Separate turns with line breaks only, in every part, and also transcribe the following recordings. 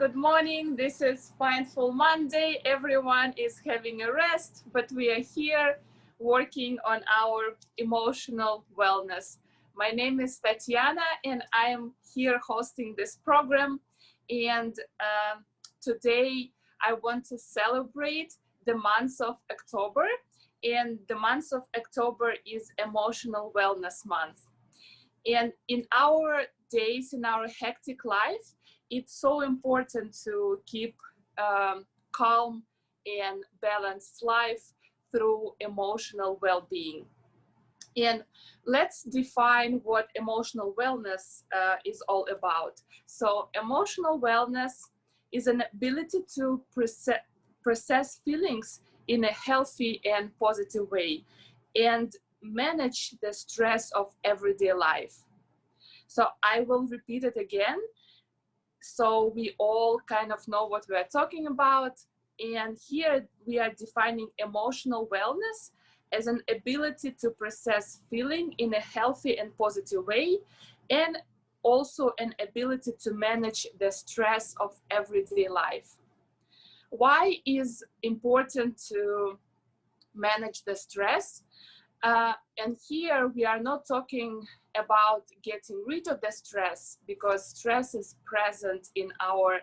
good morning. This is Mindful Monday. Everyone is having a rest, but we are here working on our emotional wellness. My name is Tatiana, and I am here hosting this program. And today I want to celebrate the month of October. And the month of October is Emotional Wellness Month. And in our days, in our hectic life, it's so important to keep calm and balanced life through emotional well-being. And let's define what emotional wellness is all about. So emotional wellness is an ability to process feelings in a healthy and positive way and manage the stress of everyday life. So I will repeat it again, so we all kind of know what we are talking about. And here we are defining emotional wellness as an ability to process feeling in a healthy and positive way, and also an ability to manage the stress of everyday life. Why is important to manage the stress? And here we are not talking about getting rid of the stress, because stress is present in our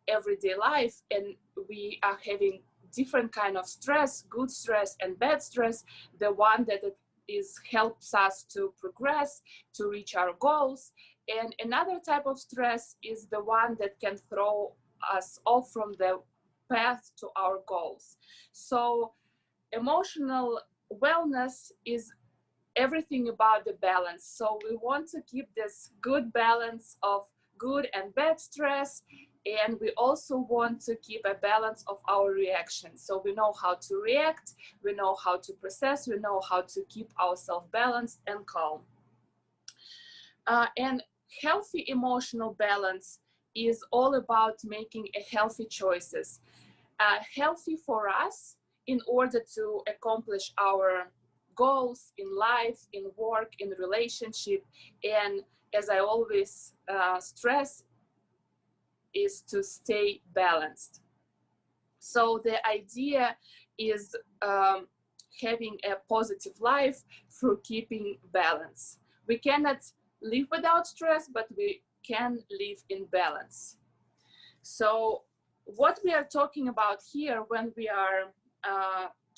everyday life, and we are having different kind of stress, good stress and bad stress. The one that helps us to progress, to reach our goals, and another type of stress is the one that can throw us off from the path to our goals. So emotional wellness is everything about the balance. So we want to keep this good balance of good and bad stress, and we also want to keep a balance of our reactions. So we know how to react, we know how to process, we know how to keep ourselves balanced and calm. And healthy emotional balance is all about making healthy choices. Healthy for us in order to accomplish our goals in life, in work, in relationship, and as I always stress, is to stay balanced. So the idea is having a positive life through keeping balance. We cannot live without stress, but we can live in balance. So what we are talking about here when we are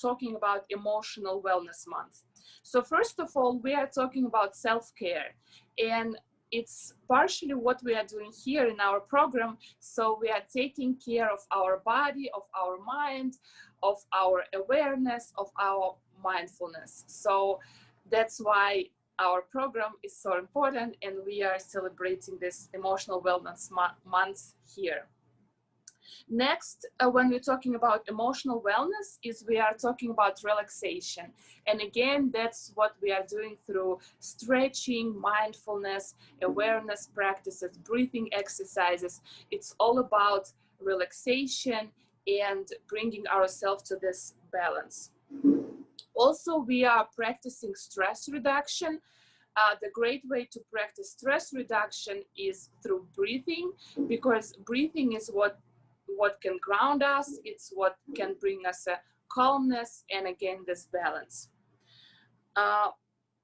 talking about Emotional Wellness Month. So first of all, we are talking about self-care, and it's partially what we are doing here in our program. So we are taking care of our body, of our mind, of our awareness, of our mindfulness. So that's why our program is so important, and we are celebrating this Emotional Wellness Month here. Next, when we're talking about emotional wellness, is we are talking about relaxation. And again, that's what we are doing through stretching, mindfulness, awareness practices, breathing exercises. It's all about relaxation and bringing ourselves to this balance. Also, we are practicing stress reduction. The great way to practice stress reduction is through breathing, because breathing is what can ground us, it's what can bring us a calmness and again this balance.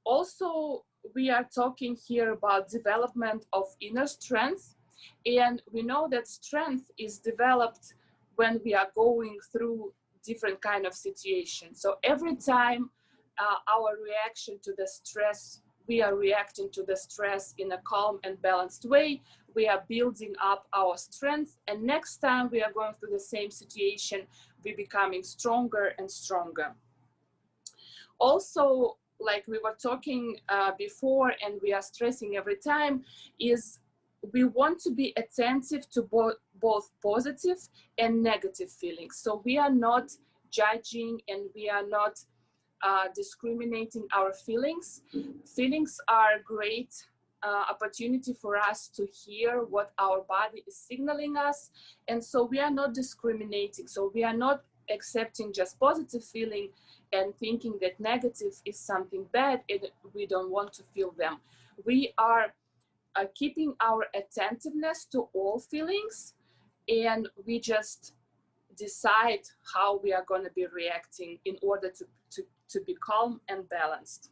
Also, we are talking here about development of inner strength, and we know that strength is developed when we are going through different kind of situations. So every time our reaction to the stress, we are reacting to the stress in a calm and balanced way, we are building up our strength, and next time we are going through the same situation, we're becoming stronger and stronger. Also, like we were talking before, and we are stressing every time, is we want to be attentive to both positive and negative feelings. So we are not judging, and we are not discriminating our feelings. Feelings are a great opportunity for us to hear what our body is signaling us, and so we are not discriminating. So we are not accepting just positive feeling and thinking that negative is something bad and we don't want to feel them. We are keeping our attentiveness to all feelings and we just decide how we are going to be reacting in order to be calm and balanced.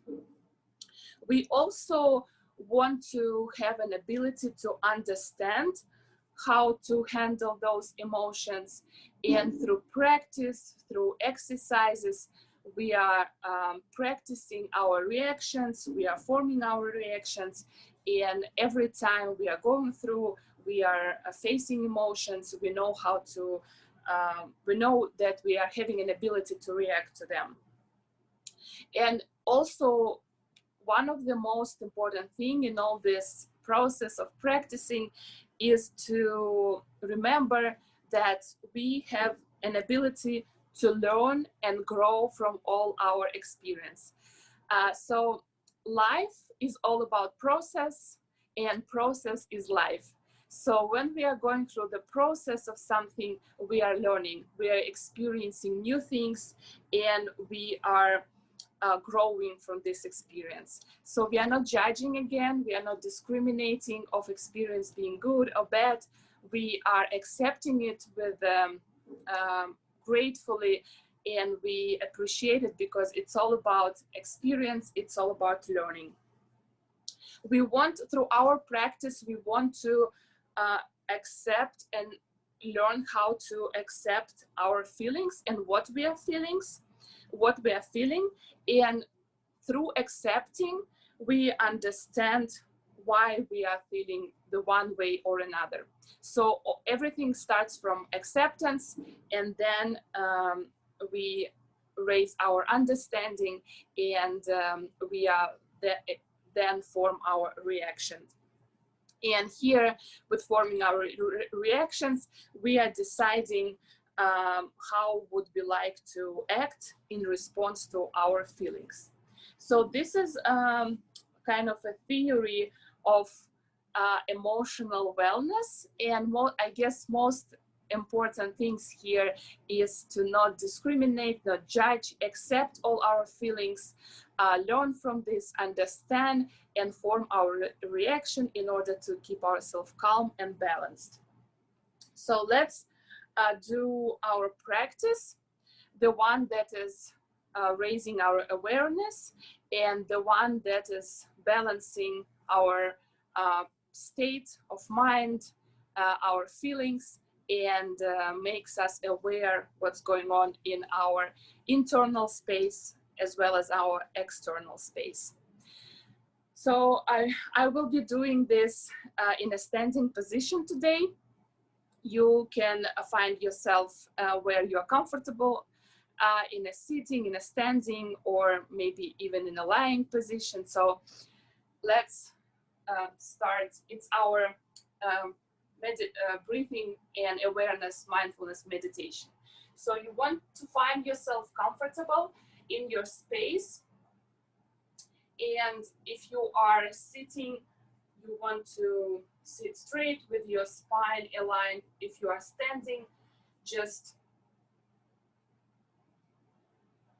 We also want to have an ability to understand how to handle those emotions, and through practice, through exercises, we are practicing our reactions, we are forming our reactions, and every time we are going through, we are facing emotions, we know how to, we know that we are having an ability to react to them. And also, one of the most important thing in all this process of practicing is to remember that we have an ability to learn and grow from all our experience. So life is all about process, and process is life. So when we are going through the process of something, we are learning, we are experiencing new things, and we are growing from this experience. So we are not judging again, we are not discriminating of experience being good or bad. We are accepting it with gratefully, and we appreciate it because it's all about experience, it's all about learning. We want, through our practice, we want to accept and learn how to accept our feelings and what we are feeling, and through accepting, we understand why we are feeling the one way or another. So everything starts from acceptance, and then we raise our understanding, and we are then form our reactions. And here, with forming our reactions, we are deciding how would we like to act in response to our feelings. So this is kind of a theory of emotional wellness, and I guess most important things here is to not discriminate, not judge, accept all our feelings, learn from this, understand, and form our reaction in order to keep ourselves calm and balanced. So let's do our practice, the one that is raising our awareness, and the one that is balancing our state of mind, our feelings, and makes us aware what's going on in our internal space as well as our external space. So I will be doing this in a standing position today. You can find yourself where you're comfortable, in a sitting, in a standing, or maybe even in a lying position. So let's start. It's our breathing and awareness mindfulness meditation. So you want to find yourself comfortable in your space, and if you are sitting, you want to sit straight with your spine aligned. If you are standing, just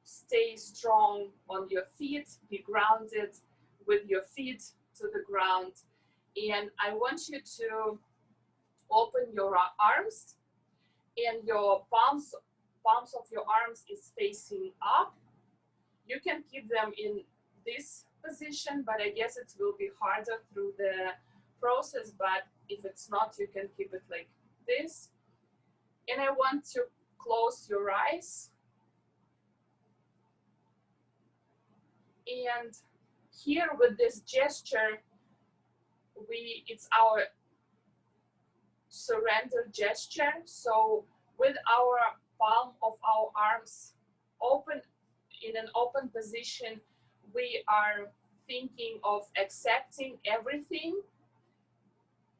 stay strong on your feet, be grounded with your feet to the ground. And I want you to open your arms, and your palms of your arms is facing up. You can keep them in this position, but I guess it will be harder through the process, but if it's not, you can keep it like this. And I want to close your eyes. And here with this gesture, it's our surrender gesture. So with our palm of our arms open, in an open position, we are thinking of accepting everything.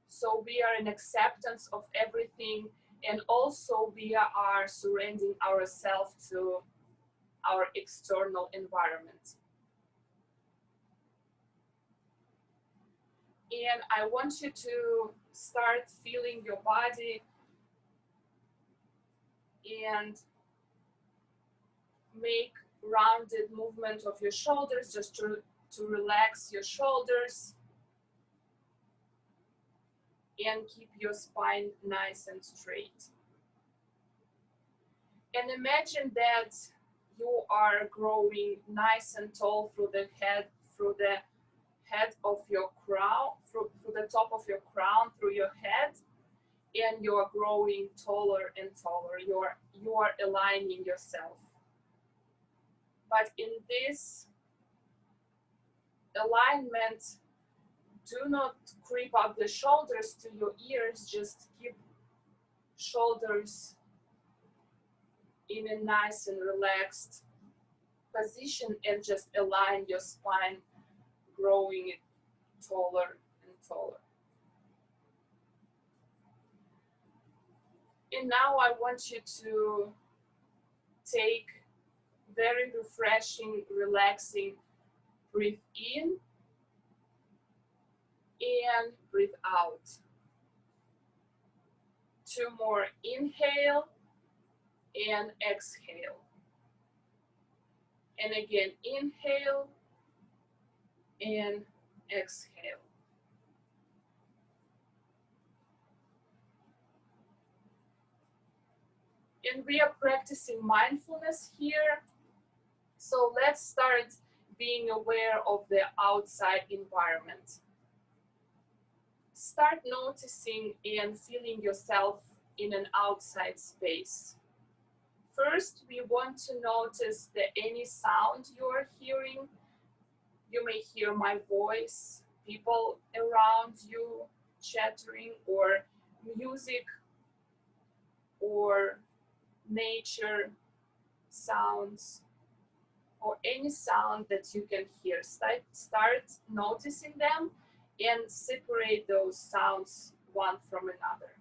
So we are in acceptance of everything, and also we are surrendering ourselves to our external environment. And I want you to start feeling your body and make rounded movement of your shoulders, just to relax your shoulders. and keep your spine nice and straight. And imagine that you are growing nice and tall through the head of your crown, through the top of your crown, through your head, and you are growing taller and taller. You are aligning yourself. But in this alignment, do not creep up the shoulders to your ears. Just keep shoulders in a nice and relaxed position and just align your spine, growing it taller and taller. And now I want you to take very refreshing, relaxing breathe in and breathe out. 2 more, inhale and exhale. And again, inhale and exhale. And we are practicing mindfulness here. So let's start being aware of the outside environment. Start noticing and feeling yourself in an outside space. First, we want to notice that any sound you are hearing. You may hear my voice, people around you chattering, or music, or nature sounds, or any sound that you can hear. Start noticing them and separate those sounds one from another.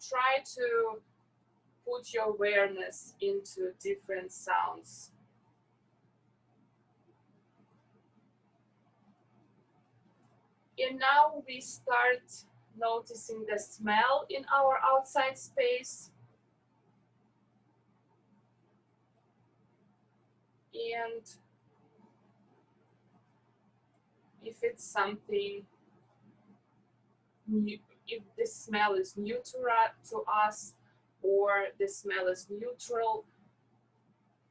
Try to put your awareness into different sounds. And now we start noticing the smell in our outside space. And if it's something new, if the smell is new to us, or the smell is neutral,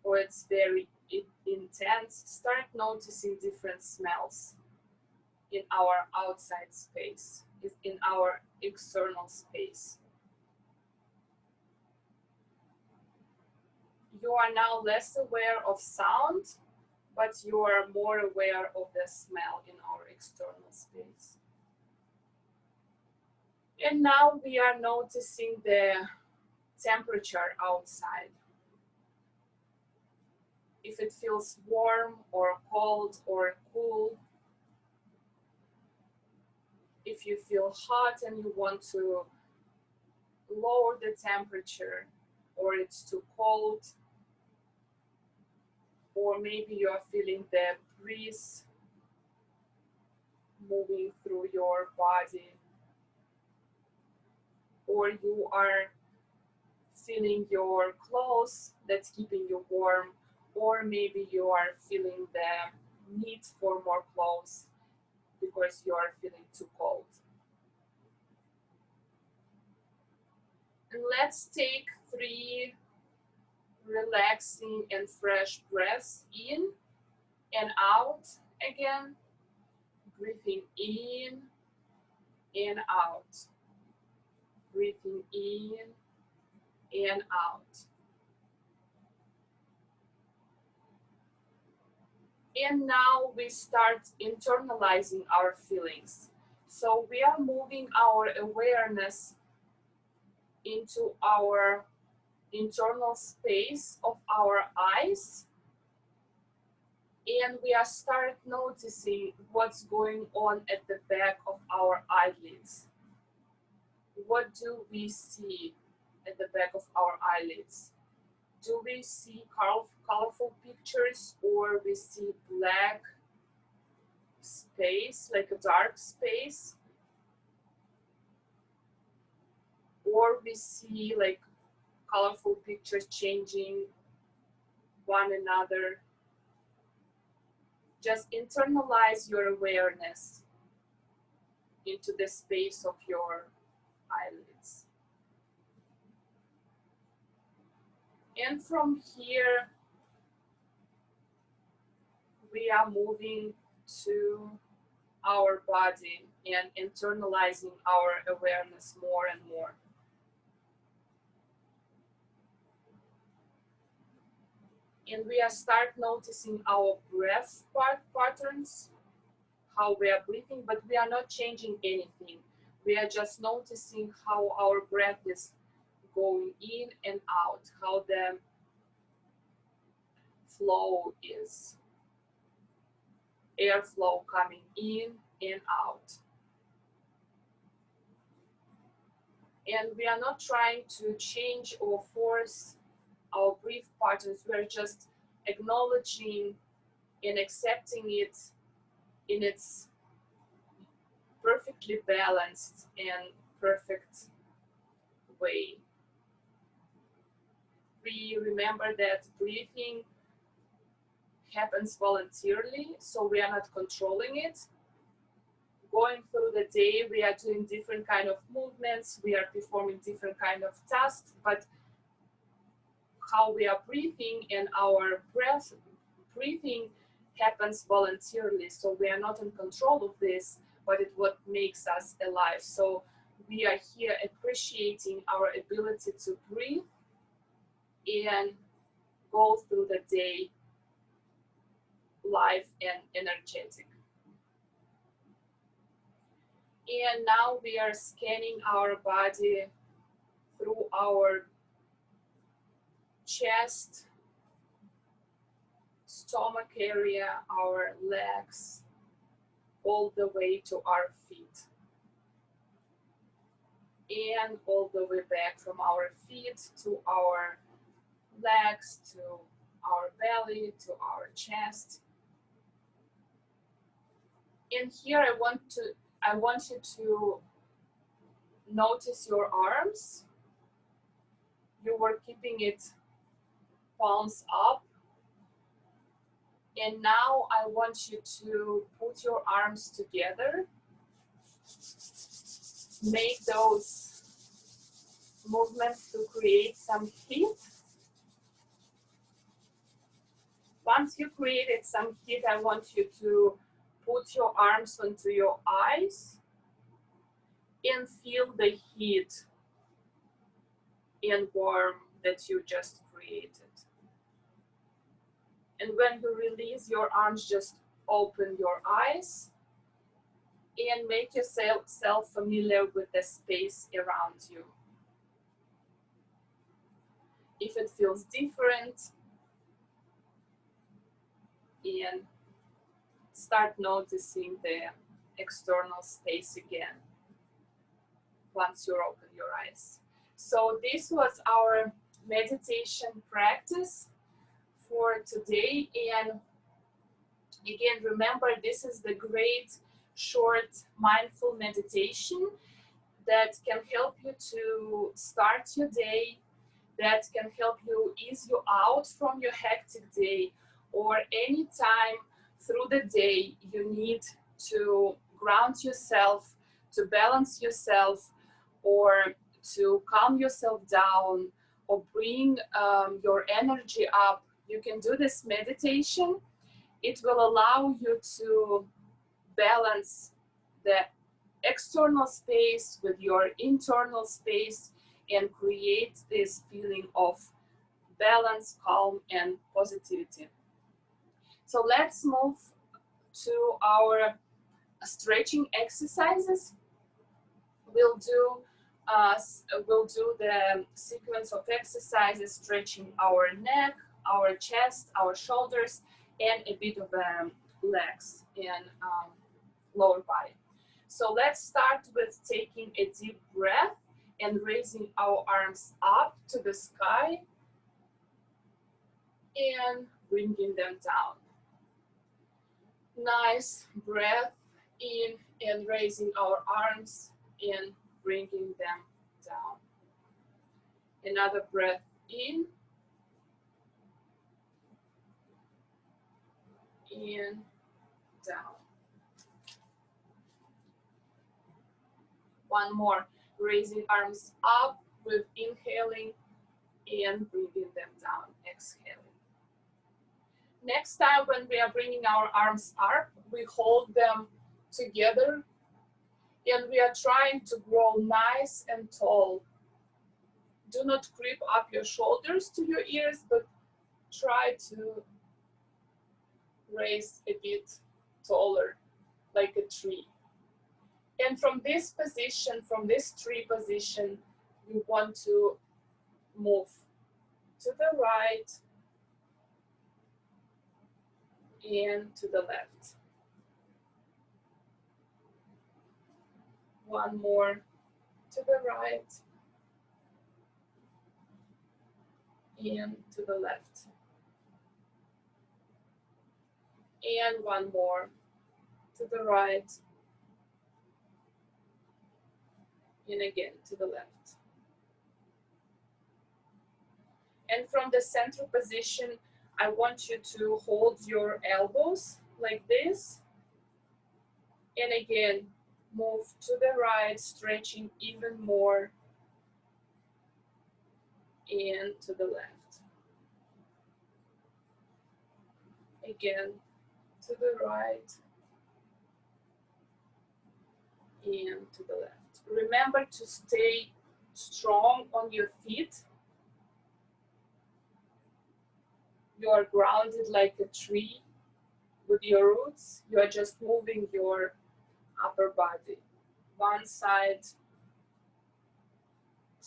or it's very intense, start noticing different smells in our outside space, in our external space. You are now less aware of sound, but you are more aware of the smell in our external space. And now we are noticing the temperature outside. If it feels warm or cold or cool. If you feel hot and you want to lower the temperature, or it's too cold, or maybe you are feeling the breeze moving through your body, or you are feeling your clothes that's keeping you warm, or maybe you are feeling the need for more clothes because you are feeling too cold. And let's take 3 relaxing and fresh breaths in and out again. Breathing in and out. Breathing in and out. And now we start internalizing our feelings. So we are moving our awareness into our internal space of our eyes, and we are start noticing what's going on at the back of our eyelids. What do we see at the back of our eyelids? Do we see colorful pictures, or we see black space, like a dark space? Or we see like colorful pictures changing one another, Just internalize your awareness into the space of your eyelids. And from here, we are moving to our body and internalizing our awareness more and more. And we are start noticing our breath patterns, how we are breathing, but we are not changing anything. We are just noticing how our breath is going in and out, how the flow is, airflow coming in and out. And we are not trying to change or force our breath patterns. We're just acknowledging and accepting it in its perfectly balanced and perfect way. We remember that breathing happens voluntarily, so we are not controlling it. Going through the day, we are doing different kind of movements, we are performing different kind of tasks, but how we are breathing and our breathing happens voluntarily, so we are not in control of this, but it's what makes us alive. So we are here appreciating our ability to breathe and go through the day live and energetic. And now we are scanning our body through our chest, stomach area, our legs, all the way to our feet. And all the way back from our feet to our legs, to our belly, to our chest. And here I want you to notice your arms. You were keeping it palms up. And now I want you to put your arms together. Make those movements to create some heat. Once you created some heat, I want you to put your arms onto your eyes and feel the heat and warmth that you just created. And when you release your arms, just open your eyes and make yourself familiar with the space around you. If it feels different, and start noticing the external space again once you open your eyes. So this was our meditation practice for today. And again, remember, this is the great short mindful meditation that can help you to start your day, that can help you ease you out from your hectic day, or any time through the day you need to ground yourself, to balance yourself, or to calm yourself down, or bring your energy up. You can do this meditation. It will allow you to balance the external space with your internal space and create this feeling of balance, calm, and positivity. So let's move to our stretching exercises. We'll do the sequence of exercises stretching our neck, our chest, our shoulders, and a bit of legs and lower body. So let's start with taking a deep breath and raising our arms up to the sky and bringing them down. Nice breath in and raising our arms and bringing them down. Another breath in and down. One more, raising arms up with inhaling and bringing them down, exhaling. Next time when we are bringing our arms up, we hold them together and we are trying to grow nice and tall. Do not creep up your shoulders to your ears, but try to raise a bit taller, like a tree. And from this position, from this tree position, we want to move to the right and to the left. One more to the right and to the left. And one more to the right and again to the left. And from the center position, I want you to hold your elbows like this. And again, move to the right, stretching even more, and to the left. Again, to the right, and to the left. Remember to stay strong on your feet. You are grounded like a tree with your roots. You are just moving your upper body, one side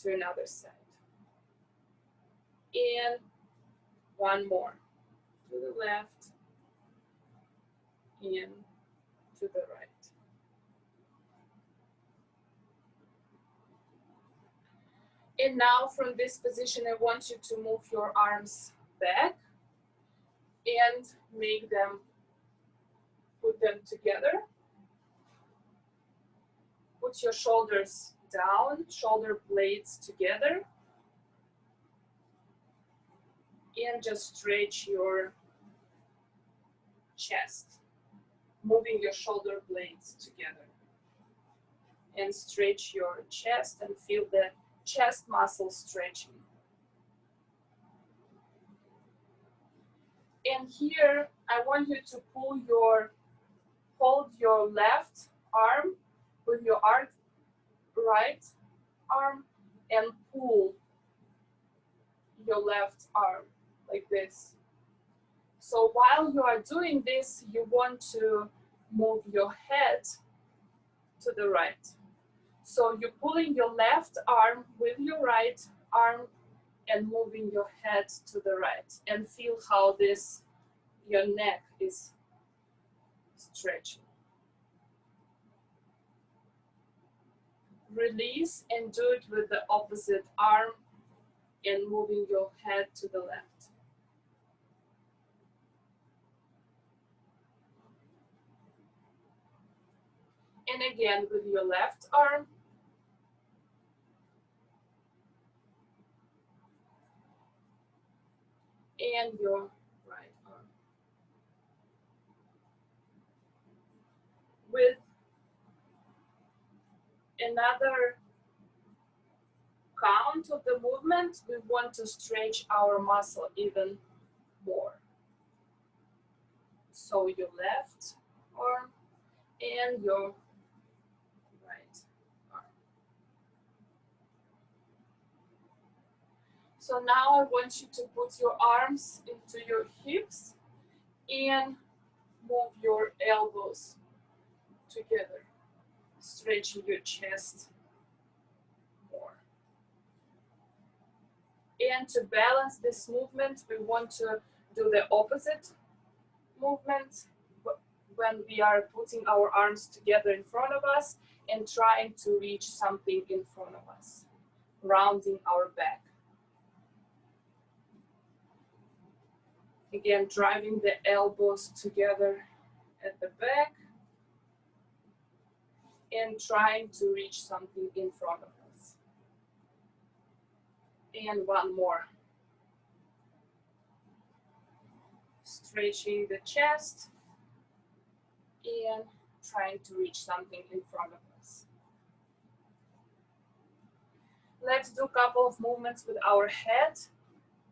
to another side. And one more to the left and to the right. And now from this position, I want you to move your arms back and make them, put them together. Put your shoulders down, shoulder blades together. And just stretch your chest, moving your shoulder blades together. And stretch your chest and feel the chest muscles stretching. And here, I want you to hold your left arm with your right arm and pull your left arm like this. So while you are doing this, you want to move your head to the right. So you're pulling your left arm with your right arm and moving your head to the right, and feel how your neck is stretching. Release and do it with the opposite arm and moving your head to the left. And again with your left arm. And your right arm. With another count of the movement, we want to stretch our muscle even more. So your left arm and your right arm. So now I want you to put your arms into your hips and move your elbows together, stretching your chest more. And to balance this movement, we want to do the opposite movement when we are putting our arms together in front of us and trying to reach something in front of us, rounding our back. Again, driving the elbows together at the back and trying to reach something in front of us. And one more. Stretching the chest and trying to reach something in front of us. Let's do a couple of movements with our head,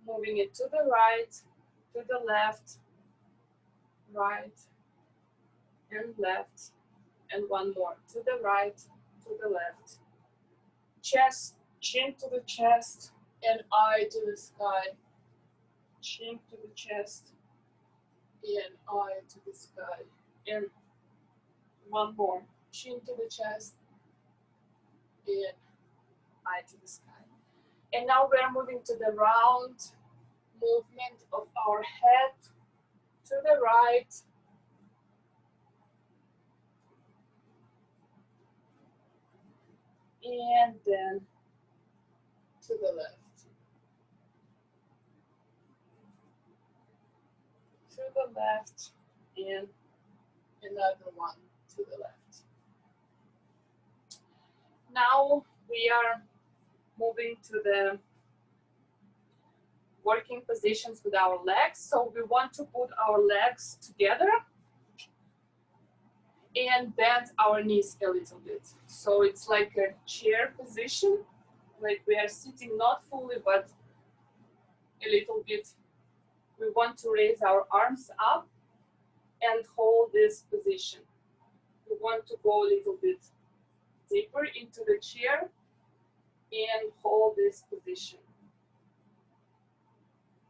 moving it to the right, to the left, right, and left, and one more, to the right, to the left. Chest, chin to the chest, and eye to the sky. Chin to the chest, and eye to the sky. And one more, chin to the chest, and eye to the sky. And now we're moving to the round movement of our head to the right, and then to the left, to the left, and another one to the left. Now we are moving to the working positions with our legs. So we want to put our legs together and bend our knees a little bit. So it's like a chair position, like we are sitting not fully, but a little bit. We want to raise our arms up and hold this position. We want to go a little bit deeper into the chair and hold this position.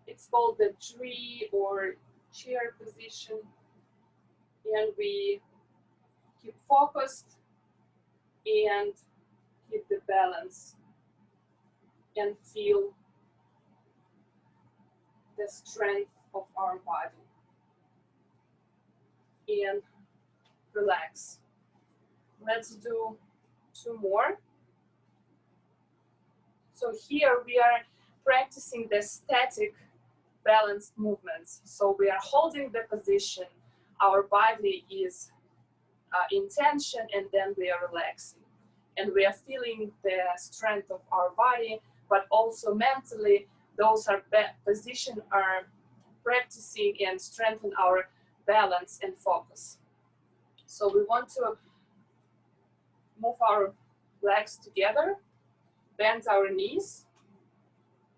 It's called the tree or chair position, and we keep focused and keep the balance and feel the strength of our body and relax. Let's do two more. So here we are practicing the static balanced movements. So we are holding the position, our body is in tension, and then we are relaxing. And we are feeling the strength of our body, but also mentally, those are position are practicing and strengthen our balance and focus. So we want to move our legs together, bend our knees,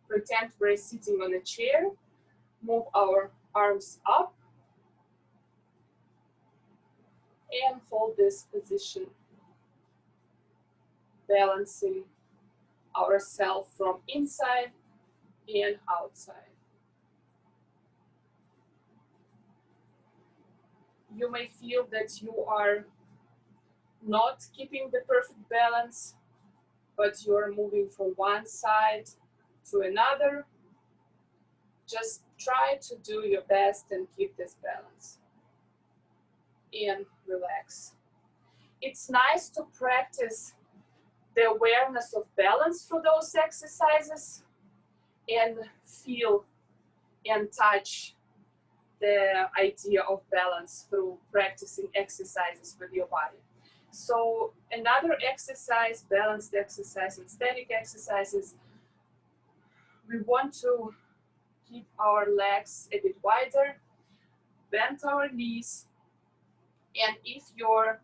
pretend we're sitting on a chair, move our arms up, and hold this position, balancing ourselves from inside and outside. You may feel that you are not keeping the perfect balance, but you are moving from one side to another. Just try to do your best and keep this balance and relax. It's nice to practice the awareness of balance through those exercises and feel and touch the idea of balance through practicing exercises with your body. So another exercise, balanced exercise and static exercises, we want to keep our legs a bit wider, bend our knees, and if your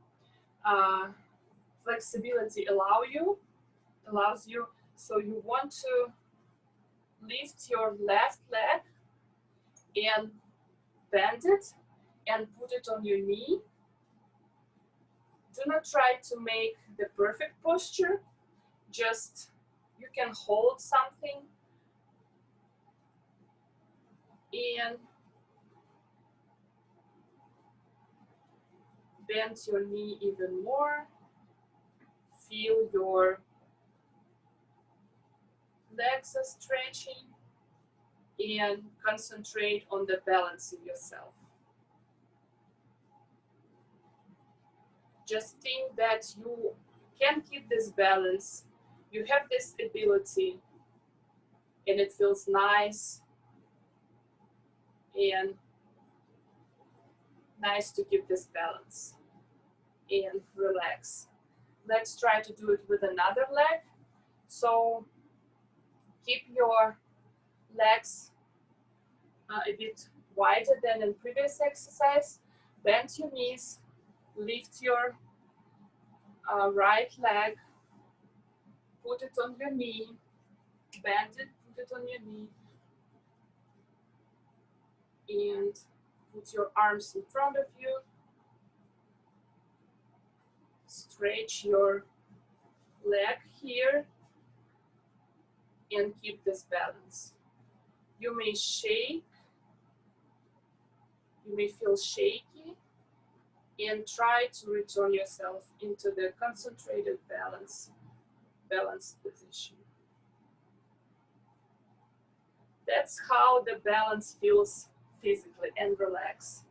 flexibility allows you, so you want to lift your left leg and bend it and put it on your knee. Do not try to make the perfect posture, just you can hold something and bend your knee even more. Feel your legs are stretching and concentrate on the balancing yourself. Just think that you can keep this balance. You have this ability and it feels nice and nice to keep this balance and relax. Let's try to do it with another leg. So keep your legs a bit wider than in previous exercise. Bend your knees, Lift your right leg, put it on your knee, bend it, put it on your knee, and put your arms in front of you. Stretch your leg here and keep this balance. You may shake, you may feel shaky, and try to return yourself into the concentrated balanced position. That's how the balance feels physically and relaxed.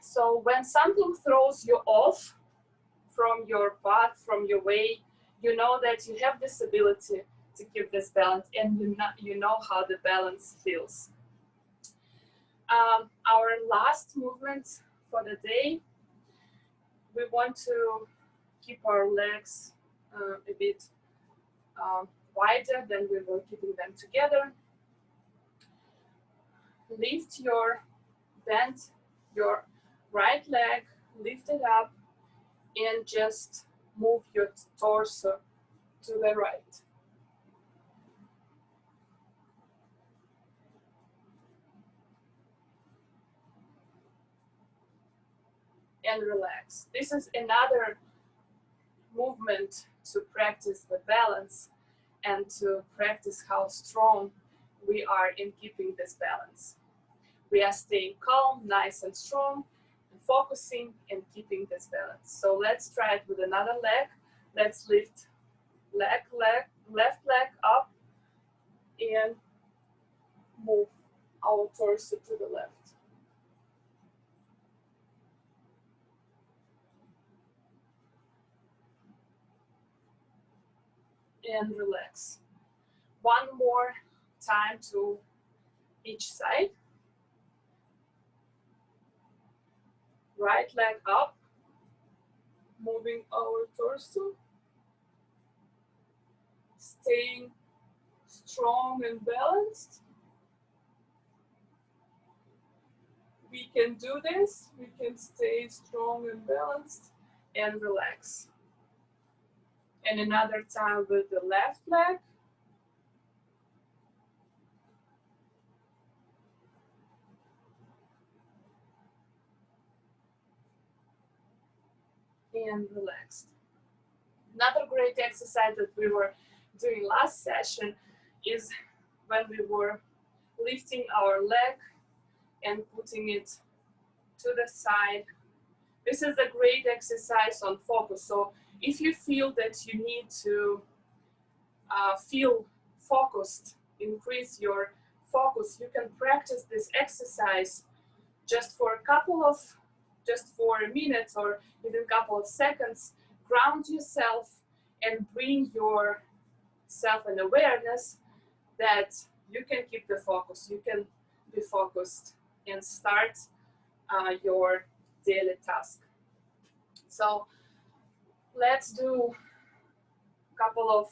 So when something throws you off from your path, from your way, you know that you have this ability to keep this balance, and you know how the balance feels. Our last movement for the day, we want to keep our legs a bit wider than we were keeping them together. Bend your right leg, lift it up, and just move your torso to the right. And relax. This is another movement to practice the balance and to practice how strong we are in keeping this balance. We are staying calm, nice and strong, and focusing and keeping this balance. So let's try it with another leg. Let's lift left leg up and move our torso to the left. And relax. One more time to each side. Right leg up, moving our torso, staying strong and balanced. We can do this, we can stay strong and balanced and relax. And another time with the left leg. And relaxed. Another great exercise that we were doing last session is when we were lifting our leg and putting it to the side. This is a great exercise on focus. So if you feel that you need to feel focused, increase your focus, you can practice this exercise just for a minute or even a couple of seconds. Ground yourself and bring yourself an awareness that you can keep the focus, you can be focused and start your daily task. So let's do a couple of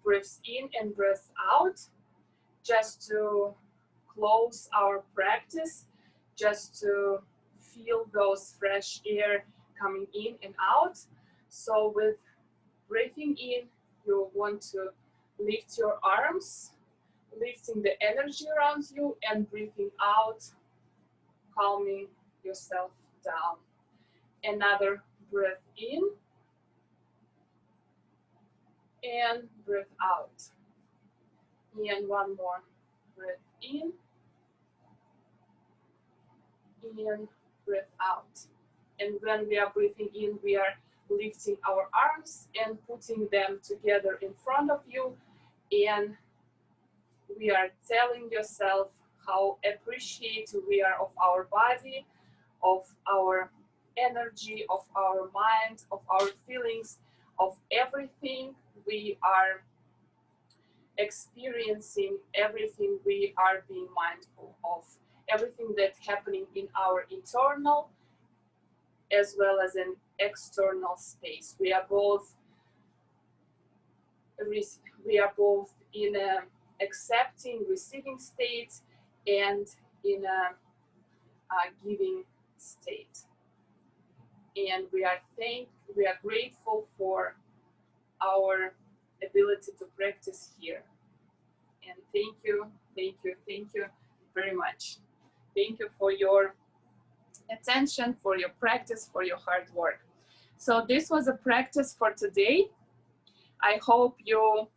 breaths in and breaths out just to close our practice, just to feel those fresh air coming in and out. So with breathing in, you want to lift your arms, lifting the energy around you, and breathing out, calming yourself down. Another breath in and breath out. And one more breath in and breath out. And when we are breathing in, we are lifting our arms and putting them together in front of you, and we are telling yourself how appreciative we are of our body, of our energy, of our mind, of our feelings, of everything we are experiencing, everything we are being mindful of, everything that's happening in our internal as well as an external space. We are both in a accepting, receiving state and in a giving state. And we are grateful for our ability to practice here. And thank you very much. Thank you for your attention, for your practice, for your hard work. So this was a practice for today. I hope you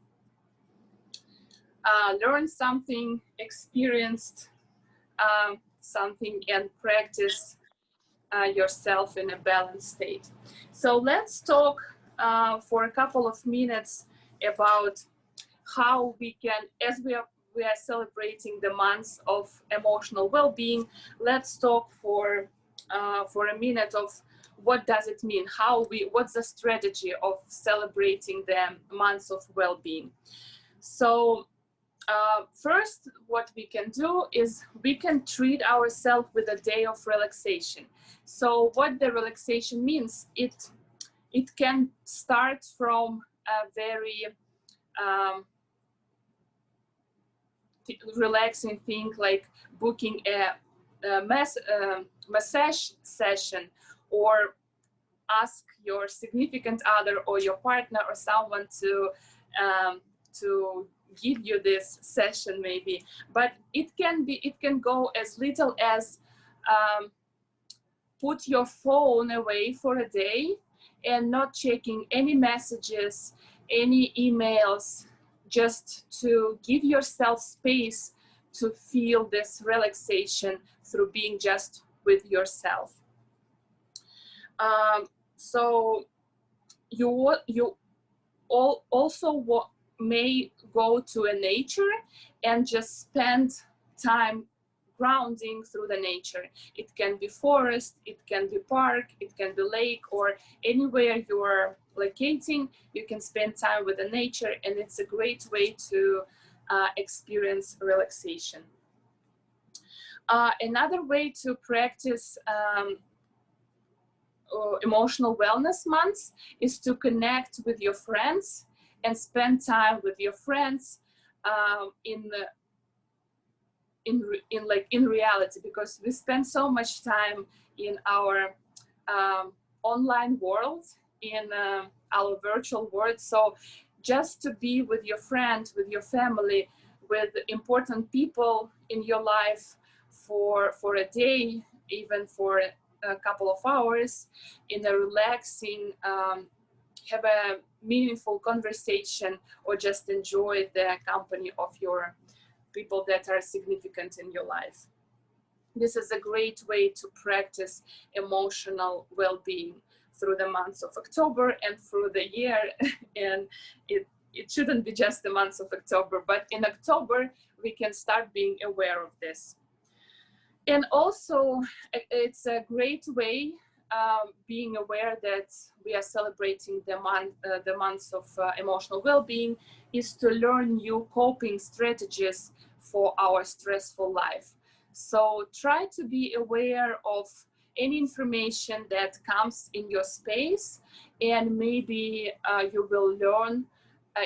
learned something, experienced something, and practice yourself in a balanced state. So let's talk for a couple of minutes about how we can, as we are celebrating the months of emotional well-being, let's talk for a minute of what does it mean, what's the strategy of celebrating the months of well-being. So first, what we can do is we can treat ourselves with a day of relaxation. So what the relaxation means, it can start from a very relaxing thing like booking a massage session, or ask your significant other or your partner or someone to give you this session maybe. But it can go as little as put your phone away for a day and not checking any messages, any emails, just to give yourself space to feel this relaxation through being just with yourself. So you also may go to a nature and just spend time grounding through the nature. It can be forest, it can be park, it can be lake, or anywhere you're locating, you can spend time with the nature, and it's a great way to experience relaxation. Another way to practice emotional wellness months is to connect with your friends and spend time with your friends in reality, because we spend so much time in our online world, in our virtual world. So just to be with your friend, with your family, with important people in your life for a day, even for a couple of hours, in a relaxing, have a meaningful conversation, or just enjoy the company of your people that are significant in your life. This is a great way to practice emotional well-being through the months of October and through the year. And it shouldn't be just the months of October, but in October, we can start being aware of this. And also, it's a great way being aware that we are celebrating the months of emotional well-being, is to learn new coping strategies for our stressful life. So try to be aware of any information that comes in your space, and maybe you will learn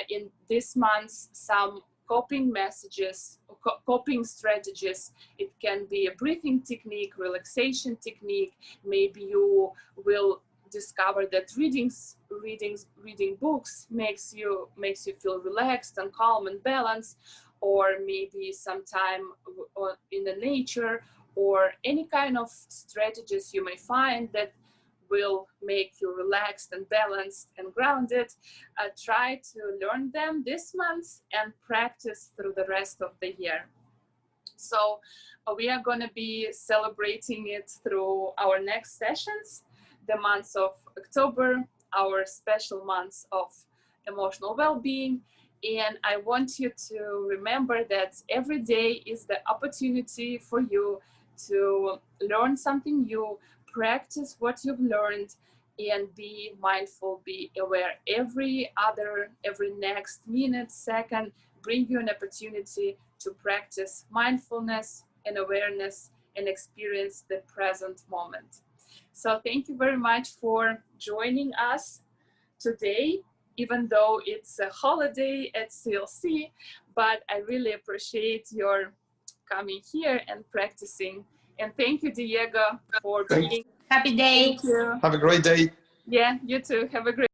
in this month some coping messages, coping strategies. It can be a breathing technique, relaxation technique. Maybe you will discover that reading books makes you feel relaxed and calm and balanced, or maybe some time in the nature, or any kind of strategies you may find that will make you relaxed and balanced and grounded. Try to learn them this month and practice through the rest of the year. So we are going to be celebrating it through our next sessions, the months of October, our special months of emotional well-being. And I want you to remember that every day is the opportunity for you to learn something new, practice what you've learned, and be mindful, be aware. Every next minute, second, bring you an opportunity to practice mindfulness and awareness and experience the present moment. So thank you very much for joining us today, even though it's a holiday at CLC, but I really appreciate your coming here and practicing And thank you, Diego, for
Thanks.
being.
Happy day.
Thank you.
Have a great day.
Yeah, you too. Have a great